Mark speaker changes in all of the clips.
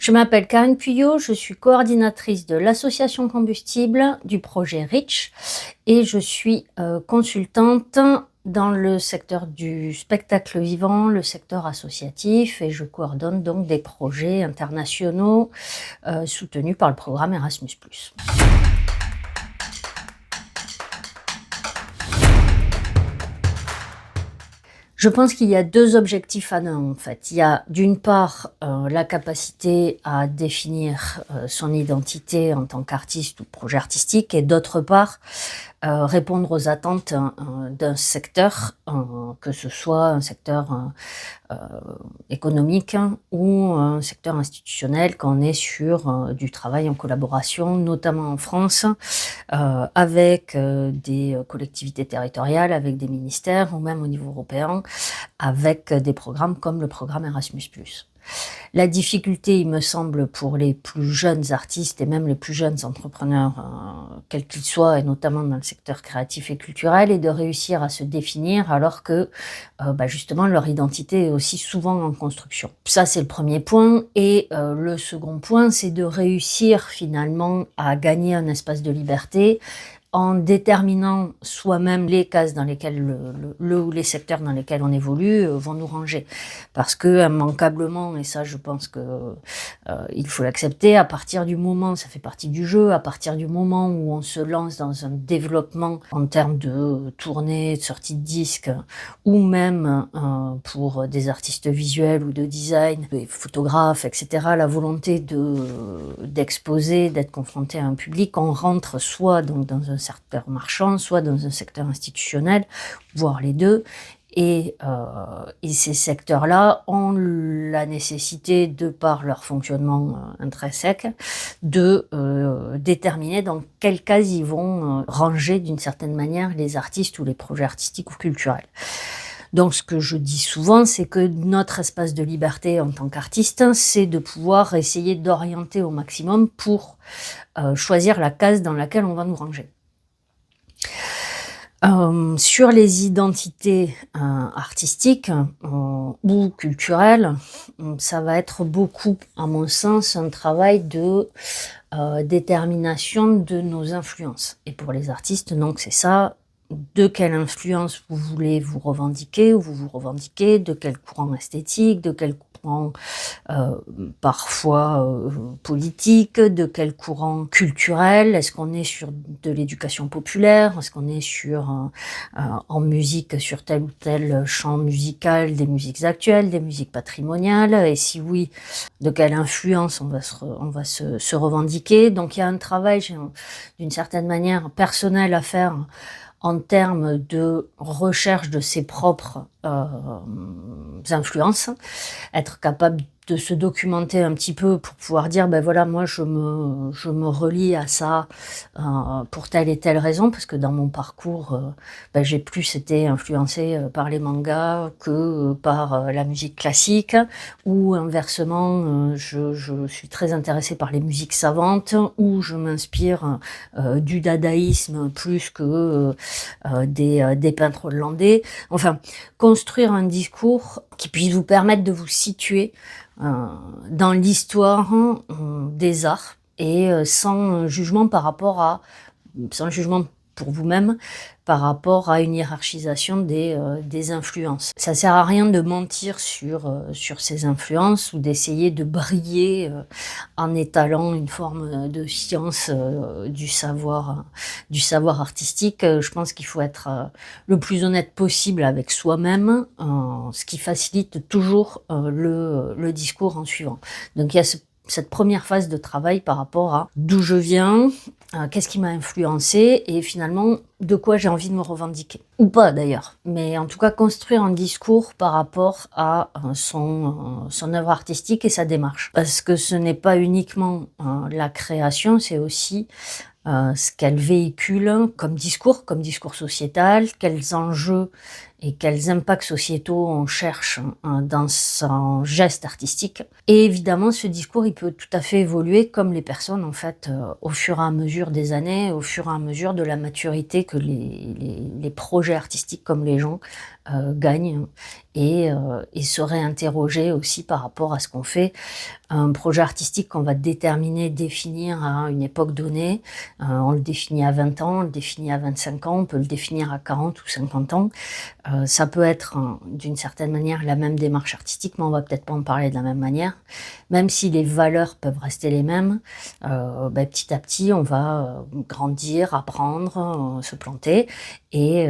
Speaker 1: Je m'appelle Karine Puyot, je suis coordinatrice de l'association Combustible du projet REACH et je suis consultante dans le secteur du spectacle vivant, le secteur associatif, et je coordonne donc des projets internationaux soutenus par le programme Erasmus+. Je pense qu'il y a 2 objectifs à en fait. Il y a d'une part la capacité à définir son identité en tant qu'artiste ou projet artistique, et d'autre part répondre aux attentes d'un secteur, que ce soit un secteur économique ou un secteur institutionnel, quand on est sur du travail en collaboration, notamment en France, avec des collectivités territoriales, avec des ministères ou même au niveau européen, avec des programmes comme le programme Erasmus+. La difficulté, il me semble, pour les plus jeunes artistes et même les plus jeunes entrepreneurs, quels qu'ils soient, et notamment dans le secteur créatif et culturel, est de réussir à se définir alors que justement leur identité est aussi souvent en construction. Ça, c'est le premier point. Et le second point, c'est de réussir finalement à gagner un espace de liberté en déterminant soi-même les cases dans lesquelles le ou les secteurs dans lesquels on évolue vont nous ranger. Parce que immanquablement, et ça je pense que il faut l'accepter, à partir du moment, ça fait partie du jeu, à partir du moment où on se lance dans un développement en termes de tournée, de sortie de disques, ou même pour des artistes visuels ou de design, des photographes, etc., la volonté d'exposer, d'être confronté à un public, on rentre soit donc dans un secteur marchand, soit dans un secteur institutionnel, voire les deux. Et ces secteurs-là ont la nécessité, de par leur fonctionnement intrinsèque, de déterminer dans quelle case ils vont ranger d'une certaine manière les artistes ou les projets artistiques ou culturels. Donc ce que je dis souvent, c'est que notre espace de liberté en tant qu'artiste, c'est de pouvoir essayer d'orienter au maximum pour choisir la case dans laquelle on va nous ranger. Sur les identités artistiques ou culturelles, ça va être beaucoup, à mon sens, un travail de détermination de nos influences. Et pour les artistes, donc c'est ça, de quelle influence vous voulez vous revendiquer, ou vous revendiquez, de quel courant esthétique, de quel courant parfois politique, de quel courant culturel. Est-ce qu'on est sur de l'éducation populaire? Est-ce qu'on est sur en musique, sur tel ou tel champ musical, des musiques actuelles, des musiques patrimoniales? Et si oui, de quelle influence on va se revendiquer? Donc il y a un travail d'une certaine manière personnel à faire en termes de recherche de ses propres influences, être capable de se documenter un petit peu pour pouvoir dire, ben voilà, moi je me relie à ça pour telle et telle raison, parce que dans mon parcours, j'ai plus été influencée par les mangas que par la musique classique, ou inversement, je suis très intéressée par les musiques savantes, ou je m'inspire du dadaïsme plus que des peintres hollandais. Enfin, construire un discours qui puisse vous permettre de vous situer dans l'histoire des arts, et sans jugement sans jugement pour vous-même, par rapport à une hiérarchisation des influences. Ça sert à rien de mentir sur ces influences, ou d'essayer de briller en étalant une forme de science du savoir artistique. Je pense qu'il faut être le plus honnête possible avec soi-même, ce qui facilite toujours le discours en suivant. Donc il y a cette première phase de travail par rapport à d'où je viens, qu'est-ce qui m'a influencé, et finalement de quoi j'ai envie de me revendiquer. Ou pas d'ailleurs, mais en tout cas construire un discours par rapport à son œuvre artistique et sa démarche. Parce que ce n'est pas uniquement la création, c'est aussi ce qu'elle véhicule comme discours sociétal, quels enjeux et quels impacts sociétaux on cherche dans son geste artistique. Et évidemment, ce discours, il peut tout à fait évoluer comme les personnes, en fait, au fur et à mesure des années, au fur et à mesure de la maturité que les projets artistiques comme les gens gagnent et se réinterroger aussi par rapport à ce qu'on fait. Un projet artistique qu'on va déterminer, définir à une époque donnée, on le définit à 20 ans, on le définit à 25 ans, on peut le définir à 40 ou 50 ans. Ça peut être d'une certaine manière la même démarche artistique, mais on va peut-être pas en parler de la même manière. Même si les valeurs peuvent rester les mêmes, petit à petit, on va grandir, apprendre, se planter et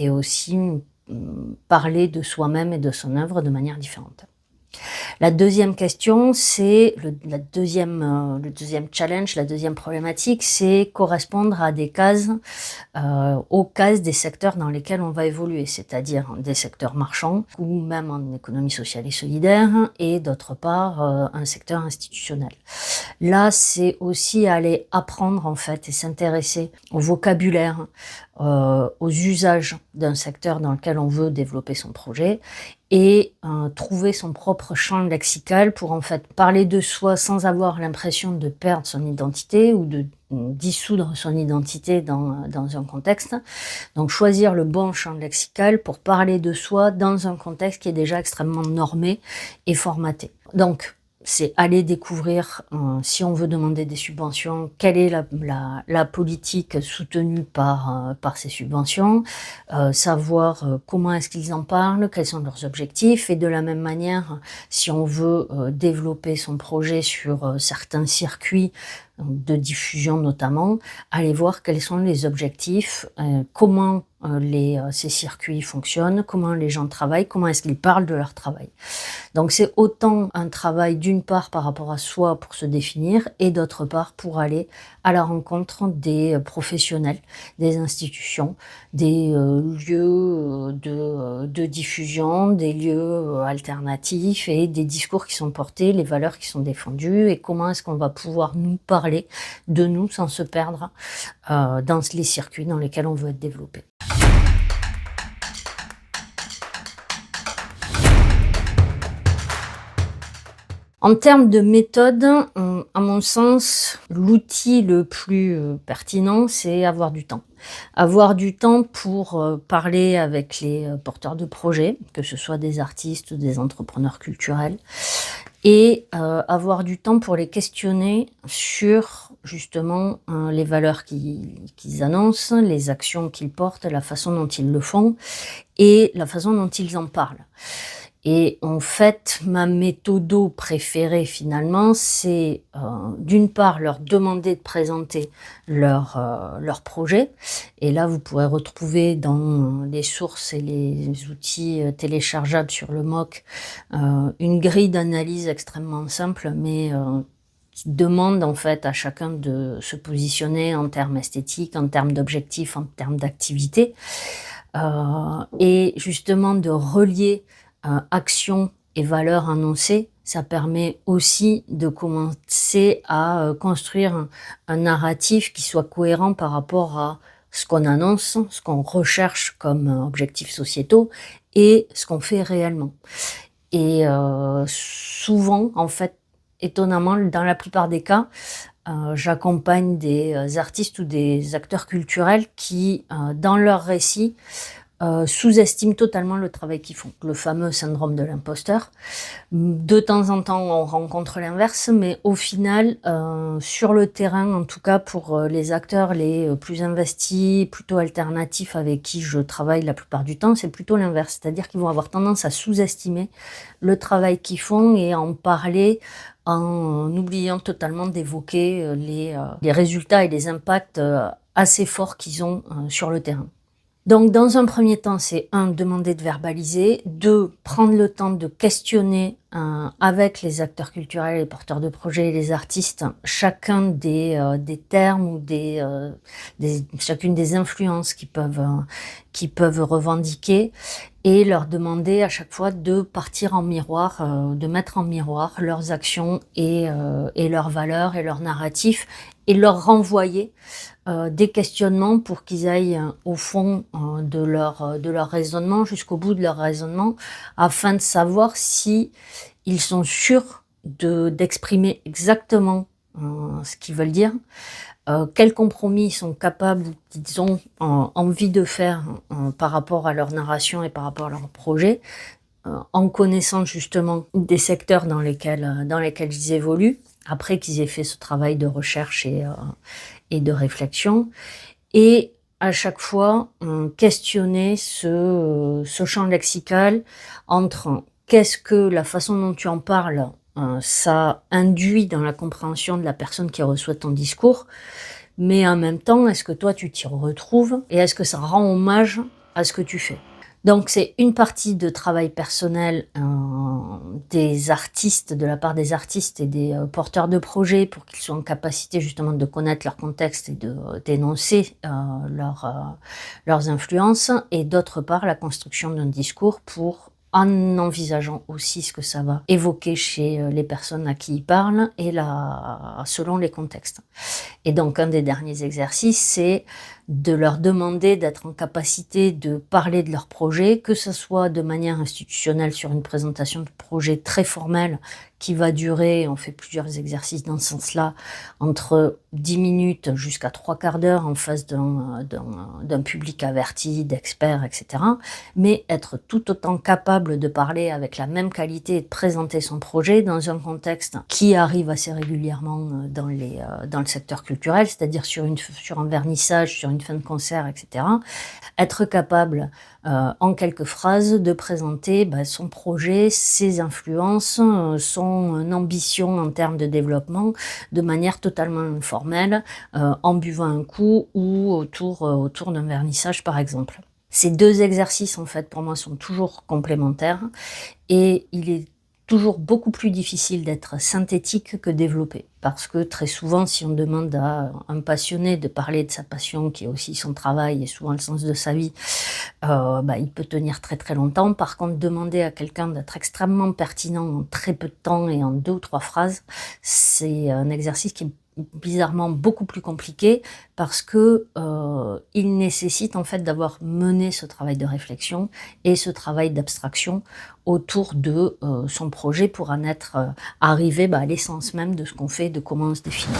Speaker 1: aussi parler de soi-même et de son œuvre de manière différente. La deuxième question, c'est le deuxième challenge, la deuxième problématique, c'est correspondre à des cases, aux cases des secteurs dans lesquels on va évoluer, c'est-à-dire des secteurs marchands ou même en économie sociale et solidaire, et d'autre part un secteur institutionnel. Là, c'est aussi aller apprendre en fait et s'intéresser au vocabulaire, aux usages d'un secteur dans lequel on veut développer son projet et trouver son propre champ lexical pour en fait parler de soi sans avoir l'impression de perdre son identité ou de dissoudre son identité dans un contexte. Donc choisir le bon champ lexical pour parler de soi dans un contexte qui est déjà extrêmement normé et formaté. Donc c'est aller découvrir, si on veut demander des subventions, quelle est la politique soutenue par ces subventions, savoir comment est-ce qu'ils en parlent, quels sont leurs objectifs, et de la même manière, si on veut développer son projet sur certains circuits de diffusion notamment, aller voir quels sont les objectifs, comment ces circuits fonctionnent, comment les gens travaillent, comment est-ce qu'ils parlent de leur travail. Donc c'est autant un travail d'une part par rapport à soi pour se définir et d'autre part pour aller à la rencontre des professionnels, des institutions, des lieux de diffusion, des lieux alternatifs et des discours qui sont portés, les valeurs qui sont défendues et comment est-ce qu'on va pouvoir nous parler de nous sans se perdre dans les circuits dans lesquels on veut être développé. En termes de méthode, à mon sens, l'outil le plus pertinent, c'est avoir du temps. Avoir du temps pour parler avec les porteurs de projets, que ce soit des artistes ou des entrepreneurs culturels, et avoir du temps pour les questionner sur justement les valeurs qu'ils annoncent, les actions qu'ils portent, la façon dont ils le font et la façon dont ils en parlent. Et en fait, ma méthodo préférée finalement, c'est d'une part leur demander de présenter leur projet. Et là, vous pourrez retrouver dans les sources et les outils téléchargeables sur le MOOC une grille d'analyse extrêmement simple, mais qui demande en fait à chacun de se positionner en termes esthétiques, en termes d'objectifs, en termes d'activité, et justement de relier action et valeurs annoncées. Ça permet aussi de commencer à construire un narratif qui soit cohérent par rapport à ce qu'on annonce, ce qu'on recherche comme objectifs sociétaux et ce qu'on fait réellement. Et souvent, en fait, étonnamment, dans la plupart des cas, j'accompagne des artistes ou des acteurs culturels qui, dans leur récit, sous-estiment totalement le travail qu'ils font. Le fameux syndrome de l'imposteur. De temps en temps, on rencontre l'inverse, mais au final, sur le terrain, en tout cas pour les acteurs les plus investis, plutôt alternatifs avec qui je travaille la plupart du temps, c'est plutôt l'inverse. C'est-à-dire qu'ils vont avoir tendance à sous-estimer le travail qu'ils font et à en parler en oubliant totalement d'évoquer les résultats et les impacts assez forts qu'ils ont sur le terrain. Donc dans un premier temps, c'est 1, demander de verbaliser, 2, prendre le temps de questionner avec les acteurs culturels, les porteurs de projets et les artistes, chacun des termes ou chacune des influences qu'ils peuvent revendiquer, et leur demander à chaque fois de partir en miroir, de mettre en miroir leurs actions et leurs valeurs et leurs narratifs, et leur renvoyer des questionnements pour qu'ils aillent au fond de leur raisonnement, jusqu'au bout de leur raisonnement, afin de savoir si ils sont sûrs d'exprimer exactement ce qu'ils veulent dire, quels compromis ils sont capables ou qu'ils ont envie de faire par rapport à leur narration et par rapport à leur projet, en connaissant justement des secteurs dans lesquels ils évoluent, après qu'ils aient fait ce travail de recherche et de réflexion. Et à chaque fois, questionner ce champ lexical entre qu'est-ce que la façon dont tu en parles, ça induit dans la compréhension de la personne qui reçoit ton discours, mais en même temps, est-ce que toi tu t'y retrouves et est-ce que ça rend hommage à ce que tu fais? Donc c'est une partie de travail personnel des artistes, de la part des artistes et des porteurs de projets, pour qu'ils soient en capacité justement de connaître leur contexte et de dénoncer leurs influences, et d'autre part la construction d'un discours en envisageant aussi ce que ça va évoquer chez les personnes à qui ils parlent et selon les contextes. Et donc un des derniers exercices, c'est de leur demander d'être en capacité de parler de leur projet, que ce soit de manière institutionnelle sur une présentation de projet très formelle qui va durer, on fait plusieurs exercices dans ce sens-là, entre 10 minutes jusqu'à 3/4 d'heure en face d'un public averti, d'experts, etc. Mais être tout autant capable de parler avec la même qualité et de présenter son projet dans un contexte qui arrive assez régulièrement dans le secteur culturel, c'est-à-dire sur un vernissage, sur une fin de concert, etc. Être capable, en quelques phrases, de présenter son projet, ses influences, son ambition en termes de développement, de manière totalement informelle, en buvant un coup ou autour d'un vernissage par exemple. Ces 2 exercices en fait pour moi sont toujours complémentaires, et il est toujours beaucoup plus difficile d'être synthétique que développé. Parce que très souvent, si on demande à un passionné de parler de sa passion, qui est aussi son travail et souvent le sens de sa vie, il peut tenir très très longtemps. Par contre, demander à quelqu'un d'être extrêmement pertinent en très peu de temps et en 2 ou 3 phrases, c'est un exercice qui est bizarrement beaucoup plus compliqué, parce que il nécessite en fait d'avoir mené ce travail de réflexion et ce travail d'abstraction autour de son projet, pour en être arrivé à l'essence même de ce qu'on fait, de comment on se définit.